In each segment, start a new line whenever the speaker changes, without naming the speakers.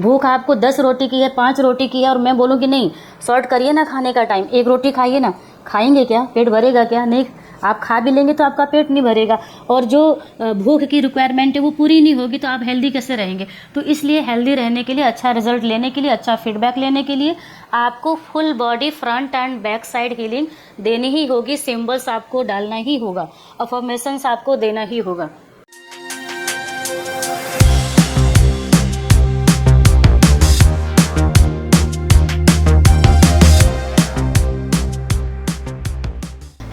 भूख आपको 10 रोटी की है, 5 रोटी की है, और मैं बोलूँ कि नहीं शॉर्ट करिए ना खाने का टाइम, 1 रोटी खाइए ना, खाएंगे क्या? पेट भरेगा क्या? नहीं। आप खा भी लेंगे तो आपका पेट नहीं भरेगा, और जो भूख की रिक्वायरमेंट है वो पूरी नहीं होगी, तो आप हेल्दी कैसे रहेंगे? तो इसलिए हेल्दी रहने के लिए, अच्छा रिजल्ट लेने के लिए, अच्छा फीडबैक लेने के लिए आपको full body front end back side healing देनी ही होगी। सिंबल्स आपको डालना ही होगा, अफर्मेशंस आपको देना ही होगा।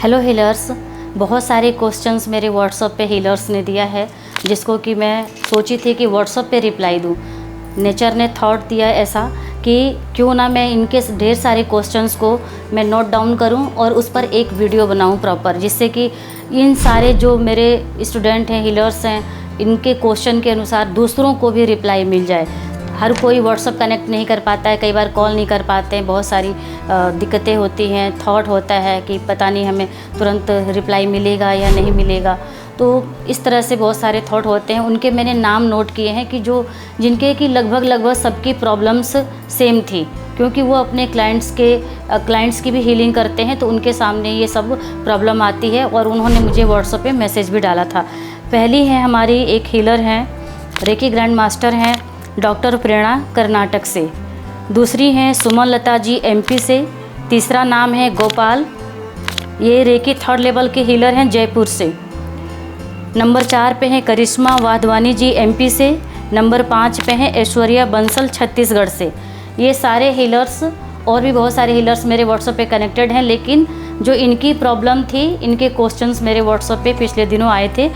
हेलो हीलर्स, बहुत सारे क्वेश्चंस मेरे व्हाट्सएप पे हीलर्स ने दिया है, जिसको कि मैं सोची थी कि व्हाट्सएप पे रिप्लाई दूँ। नेचर ने थॉट दिया ऐसा कि क्यों ना मैं इनके ढेर सारे क्वेश्चंस को मैं नोट डाउन करूं और उस पर एक वीडियो बनाऊं प्रॉपर, जिससे कि इन सारे जो मेरे स्टूडेंट हैं, हीलर्स हैं, इनके क्वेश्चन के अनुसार दूसरों को भी रिप्लाई मिल जाए। हर कोई व्हाट्सअप कनेक्ट नहीं कर पाता है, कई बार कॉल नहीं कर पाते हैं, बहुत सारी दिक्कतें होती हैं, थॉट होता है कि पता नहीं हमें तुरंत रिप्लाई मिलेगा या नहीं मिलेगा। तो इस तरह से बहुत सारे थॉट होते हैं। उनके मैंने नाम नोट किए हैं कि जो जिनके कि लगभग सबकी प्रॉब्लम्स सेम थी, क्योंकि वो अपने क्लाइंट्स की भी हीलिंग करते हैं, तो उनके सामने ये सब प्रॉब्लम आती है, और उन्होंने मुझे व्हाट्सएप पे मैसेज भी डाला था। पहली है हमारी एक हीलर हैं, रेकी ग्रैंड मास्टर हैं, डॉक्टर प्रेरणा कर्नाटक से। दूसरी हैं सुमन लता जी एमपी से। तीसरा नाम है गोपाल, ये रेकी 3rd लेवल के हीलर हैं जयपुर से। नंबर 4 पे हैं करिश्मा वाधवानी जी एमपी से। नंबर 5 पे हैं ऐश्वर्या बंसल छत्तीसगढ़ से। ये सारे हीलर्स और भी बहुत सारे हीलर्स मेरे व्हाट्सएप पे कनेक्टेड हैं, लेकिन जो इनकी प्रॉब्लम थी, इनके क्वेश्चंस मेरे व्हाट्सएप पे पिछले दिनों आए थे।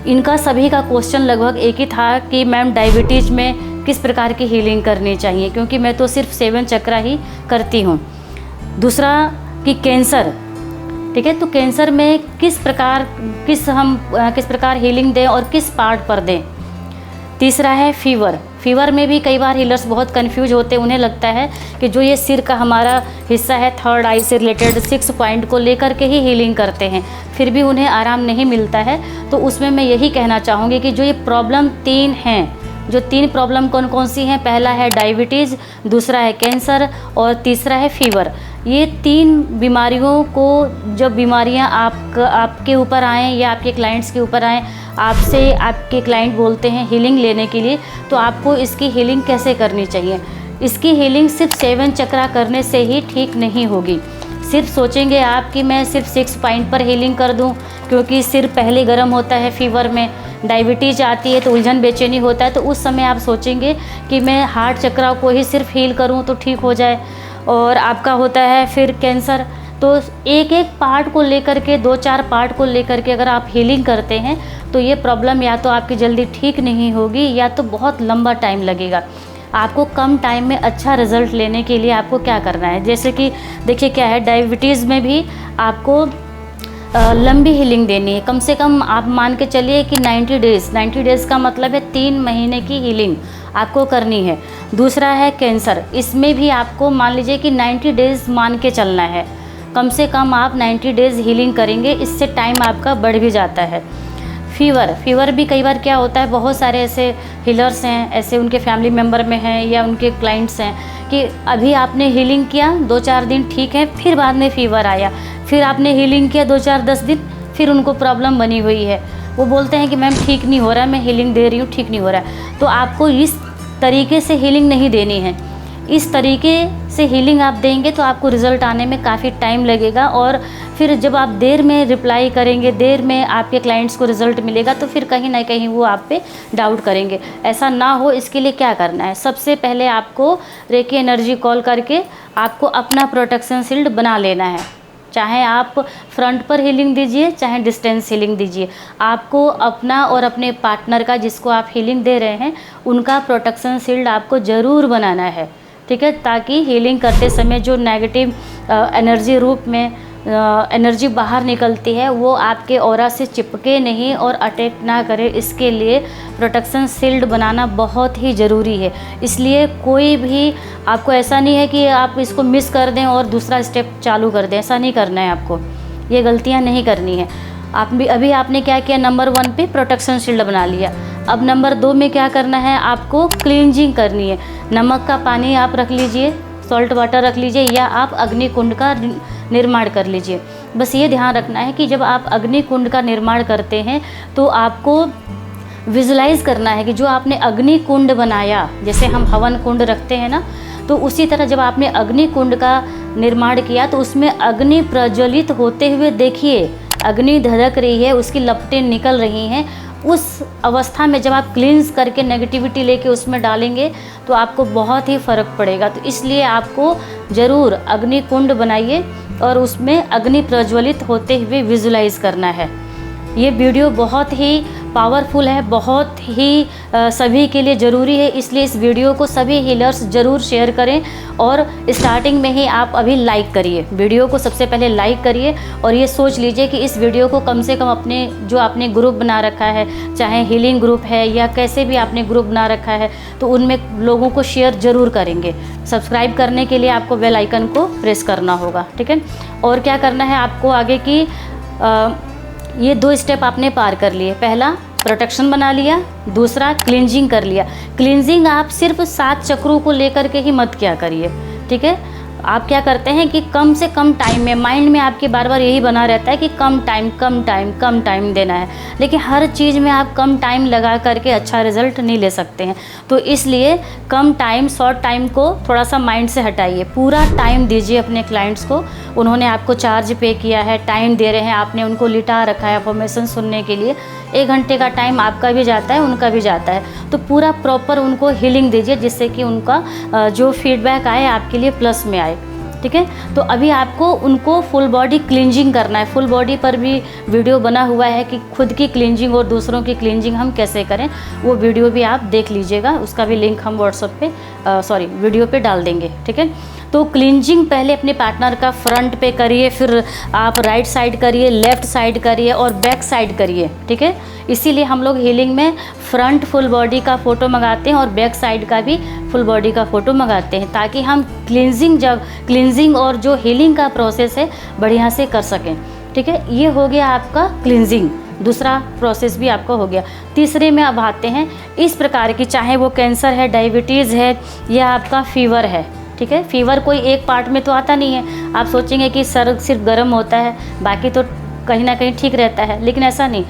इनका सभी का क्वेश्चन लगभग एक ही था कि मैम डायबिटीज़ में किस प्रकार की हीलिंग करनी चाहिए, क्योंकि मैं तो सिर्फ 7 चक्रा ही करती हूँ। दूसरा कि कैंसर, ठीक है, तो कैंसर में किस प्रकार हीलिंग दें और किस पार्ट पर दें। तीसरा है फीवर में भी कई बार हीलर्स बहुत कंफ्यूज होते हैं। उन्हें लगता है कि जो ये सिर का हमारा हिस्सा है, 3rd आई से रिलेटेड 6 पॉइंट को लेकर के ही हीलिंग करते हैं, फिर भी उन्हें आराम नहीं मिलता है। तो उसमें मैं यही कहना चाहूँगी कि जो ये प्रॉब्लम 3 हैं, जो 3 प्रॉब्लम कौन कौन सी हैं, पहला है डायबिटीज़, दूसरा है कैंसर और तीसरा है फीवर। ये 3 बीमारियों को, जब बीमारियां आपके ऊपर आएँ या आपके क्लाइंट्स के ऊपर आएँ, आपसे आपके क्लाइंट बोलते हैं हीलिंग लेने के लिए, तो आपको इसकी हीलिंग कैसे करनी चाहिए। इसकी हीलिंग सिर्फ 7 चक्रा करने से ही ठीक नहीं होगी। सिर्फ सोचेंगे आप कि मैं सिर्फ 6 पॉइंट पर हीलिंग कर दूं, क्योंकि सिर पहले गर्म होता है फीवर में, डायबिटीज आती है तो उलझन बेचैनी होता है, तो उस समय आप सोचेंगे कि मैं हार्ट चक्रा को ही सिर्फ हील करूं तो ठीक हो जाए। और आपका होता है फिर कैंसर, तो एक पार्ट को लेकर के, 2-4 पार्ट को लेकर के अगर आप हीलिंग करते हैं तो ये प्रॉब्लम या तो आपकी जल्दी ठीक नहीं होगी या तो बहुत लंबा टाइम लगेगा। आपको कम टाइम में अच्छा रिजल्ट लेने के लिए आपको क्या करना है, जैसे कि देखिए क्या है, डायबिटीज़ में भी आपको लंबी हीलिंग देनी है। कम से कम आप मान के चलिए कि 90 डेज़ का मतलब है 3 महीने की हीलिंग आपको करनी है। दूसरा है कैंसर, इसमें भी आपको मान लीजिए कि 90 डेज़ मान के चलना है, कम से कम आप 90 डेज़ हीलिंग करेंगे, इससे टाइम आपका बढ़ भी जाता है। फीवर भी कई बार क्या होता है, बहुत सारे ऐसे हीलर्स हैं, ऐसे उनके फैमिली मेम्बर में हैं या उनके क्लाइंट्स हैं कि अभी आपने हीलिंग किया 2-4 दिन ठीक है, फिर बाद में फीवर आया, फिर आपने हीलिंग किया 2-4-10 दिन, फिर उनको प्रॉब्लम बनी हुई है। वो बोलते हैं कि मैम ठीक नहीं हो रहा है, मैं हीलिंग दे रही हूँ ठीक नहीं हो रहा है। तो आपको इस तरीके से हीलिंग नहीं देनी है। इस तरीके से हीलिंग आप देंगे तो आपको रिज़ल्ट आने में काफ़ी टाइम लगेगा, और फिर जब आप देर में रिप्लाई करेंगे, देर में आपके क्लाइंट्स को रिज़ल्ट मिलेगा, तो फिर कहीं ना कहीं वो आप पे डाउट करेंगे। ऐसा ना हो इसके लिए क्या करना है, सबसे पहले आपको रेकी एनर्जी कॉल करके आपको अपना प्रोटेक्शन शील्ड बना लेना है। चाहे आप फ्रंट पर हीलिंग दीजिए, चाहे डिस्टेंस हीलिंग दीजिए, आपको अपना और अपने पार्टनर का, जिसको आप हीलिंग दे रहे हैं, उनका प्रोटेक्शन शील्ड आपको ज़रूर बनाना है, ठीक है, ताकि हीलिंग करते समय जो नेगेटिव एनर्जी रूप में एनर्जी बाहर निकलती है वो आपके ऑरा से चिपके नहीं और अटैक ना करे। इसके लिए प्रोटेक्शन शील्ड बनाना बहुत ही ज़रूरी है। इसलिए कोई भी आपको ऐसा नहीं है कि आप इसको मिस कर दें और दूसरा स्टेप चालू कर दें, ऐसा नहीं करना है आपको, ये गलतियां नहीं करनी है। अभी आपने क्या किया, नंबर 1 पे प्रोटेक्शन शील्ड बना लिया। अब नंबर 2 में क्या करना है, आपको क्लींजिंग करनी है। नमक का पानी आप रख लीजिए, सॉल्ट वाटर रख लीजिए, या आप अग्नि कुंड का निर्माण कर लीजिए। बस ये ध्यान रखना है कि जब आप अग्नि कुंड का निर्माण करते हैं तो आपको विजुलाइज करना है कि जो आपने अग्नि कुंड बनाया, जैसे हम हवन कुंड रखते हैं ना, तो उसी तरह जब आपने अग्नि कुंड का निर्माण किया तो उसमें अग्नि प्रज्वलित होते हुए देखिए, अग्नि धधक रही है, उसकी लपटें निकल रही हैं। उस अवस्था में जब आप क्लींस करके नेगेटिविटी लेके उसमें डालेंगे तो आपको बहुत ही फ़र्क पड़ेगा। तो इसलिए आपको ज़रूर अग्नि कुंड बनाइए और उसमें अग्नि प्रज्वलित होते हुए विजुलाइज करना है। ये वीडियो बहुत ही पावरफुल है, बहुत ही सभी के लिए ज़रूरी है, इसलिए इस वीडियो को सभी हीलर्स ज़रूर शेयर करें। और स्टार्टिंग में ही आप अभी लाइक करिए, वीडियो को सबसे पहले लाइक करिए और ये सोच लीजिए कि इस वीडियो को कम से कम अपने जो आपने ग्रुप बना रखा है, चाहे हीलिंग ग्रुप है या कैसे भी आपने ग्रुप बना रखा है, तो उनमें लोगों को शेयर ज़रूर करेंगे। सब्सक्राइब करने के लिए आपको बेल आइकन को प्रेस करना होगा, ठीक है। और क्या करना है आपको आगे की ये 2 स्टेप आपने पार कर लिए। पहला प्रोटेक्शन बना लिया, दूसरा क्लींजिंग कर लिया। क्लींजिंग आप सिर्फ 7 चक्रों को लेकर के ही मत क्या करिए, ठीक है। आप क्या करते हैं कि कम से कम टाइम में, माइंड में आपके बार बार यही बना रहता है कि कम टाइम देना है, लेकिन हर चीज़ में आप कम टाइम लगा करके अच्छा रिजल्ट नहीं ले सकते हैं। तो इसलिए कम टाइम, शॉर्ट टाइम को थोड़ा सा माइंड से हटाइए, पूरा टाइम दीजिए अपने क्लाइंट्स को। उन्होंने आपको चार्ज पे किया है, टाइम दे रहे हैं, आपने उनको लिटा रखा है अफर्मेशन सुनने के लिए। 1 घंटे का टाइम आपका भी जाता है, उनका भी जाता है, तो पूरा प्रॉपर उनको हीलिंग दीजिए, जिससे कि उनका जो फीडबैक आए आपके लिए प्लस में आए, ठीक है। तो अभी आपको उनको फुल बॉडी क्लींजिंग करना है। फुल बॉडी पर भी वीडियो बना हुआ है कि खुद की क्लींजिंग और दूसरों की क्लींजिंग हम कैसे करें, वो वीडियो भी आप देख लीजिएगा, उसका भी लिंक हम व्हाट्सएप पे वीडियो पे डाल देंगे, ठीक है। तो क्लींजिंग पहले अपने पार्टनर का फ्रंट पे करिए, फिर आप राइट साइड करिए, लेफ़्ट साइड करिए और बैक साइड करिए, ठीक है। इसीलिए हम लोग हीलिंग में फ्रंट फुल बॉडी का फ़ोटो मंगाते हैं और बैक साइड का भी फुल बॉडी का फ़ोटो मंगाते हैं, ताकि हम क्लींजिंग और जो हीलिंग का प्रोसेस है बढ़िया से कर सकें, ठीक है। ये हो गया आपका क्लींजिंग, दूसरा प्रोसेस भी आपका हो गया। तीसरे में अब आते हैं इस प्रकार की, चाहे वो कैंसर है, डायबिटीज़ है या आपका फीवर है, ठीक है। फीवर कोई एक पार्ट में तो आता नहीं है। आप सोचेंगे कि सर सिर्फ गर्म होता है, बाकी तो कहीं ना कहीं ठीक रहता है, लेकिन ऐसा नहीं।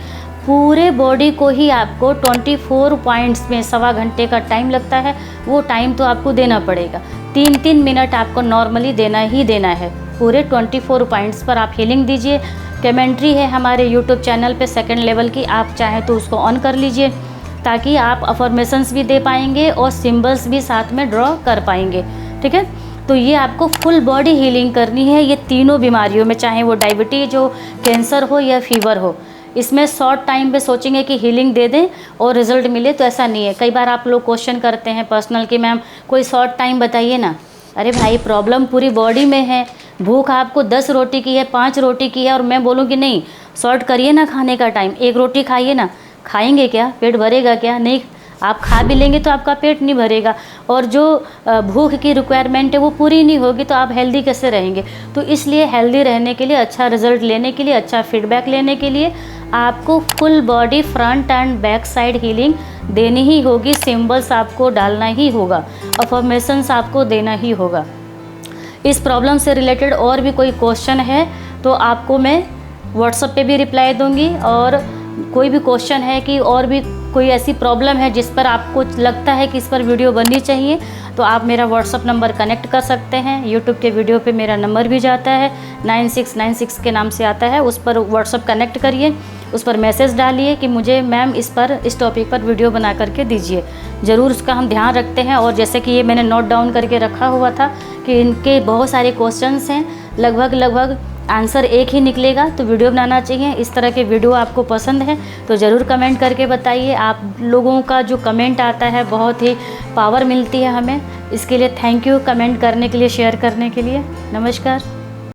पूरे बॉडी को ही आपको 24 पॉइंट्स में 1.25 घंटे का टाइम लगता है, वो टाइम तो आपको देना पड़ेगा। 3-3 मिनट आपको नॉर्मली देना ही देना है। पूरे 24 पॉइंट्स पर आप हीलिंग दीजिए। कमेंट्री है हमारे यूट्यूब चैनल पे 2nd लेवल की, आप चाहें तो उसको ऑन कर लीजिए, ताकि आप अफर्मेशंस भी दे पाएंगे और सिम्बल्स भी साथ में ड्रॉ कर पाएंगे, ठीक है। तो ये आपको फुल बॉडी हीलिंग करनी है, ये तीनों बीमारियों में, चाहे वो डायबिटीज हो, कैंसर हो या फीवर हो। इसमें शॉर्ट टाइम पे सोचेंगे कि हीलिंग दे दें और रिजल्ट मिले, तो ऐसा नहीं है। कई बार आप लोग क्वेश्चन करते हैं पर्सनल कि मैम कोई शॉर्ट टाइम बताइए ना। अरे भाई, प्रॉब्लम पूरी बॉडी में है। भूख आपको 10 रोटी की है, 5 रोटी की है, और मैं बोलूँ कि नहीं शॉर्ट करिए ना खाने का टाइम, 1 रोटी खाइए ना। खाएंगे क्या? पेट भरेगा क्या? नहीं। आप खा भी लेंगे तो आपका पेट नहीं भरेगा, और जो भूख की रिक्वायरमेंट है वो पूरी नहीं होगी, तो आप हेल्दी कैसे रहेंगे। तो इसलिए हेल्दी रहने के लिए, अच्छा रिजल्ट लेने के लिए, अच्छा फीडबैक लेने के लिए आपको full body front end back side healing देनी ही होगी। सिंबल्स आपको डालना ही होगा, अफर्मेशंस आपको देना ही होगा। इस प्रॉब्लम से रिलेटेड और भी कोई क्वेश्चन है तो आपको मैं व्हाट्सएप पे भी रिप्लाई दूंगी, और कोई भी क्वेश्चन है कि और भी कोई ऐसी प्रॉब्लम है जिस पर आपको लगता है कि इस पर वीडियो बननी चाहिए, तो आप मेरा व्हाट्सअप नंबर कनेक्ट कर सकते हैं। यूट्यूब के वीडियो पे मेरा नंबर भी जाता है, 9696 के नाम से आता है, उस पर व्हाट्सअप कनेक्ट करिए, उस पर मैसेज डालिए कि मुझे मैम इस टॉपिक पर वीडियो बना करके दीजिए। ज़रूर उसका हम ध्यान रखते हैं। और जैसे कि ये मैंने नोट डाउन करके रखा हुआ था कि इनके बहुत सारे क्वेश्चंस हैं, लगभग आंसर एक ही निकलेगा, तो वीडियो बनाना चाहिए। इस तरह के वीडियो आपको पसंद है तो ज़रूर कमेंट करके बताइए। आप लोगों का जो कमेंट आता है बहुत ही पावर मिलती है हमें, इसके लिए थैंक यू कमेंट करने के लिए, शेयर करने के लिए। नमस्कार।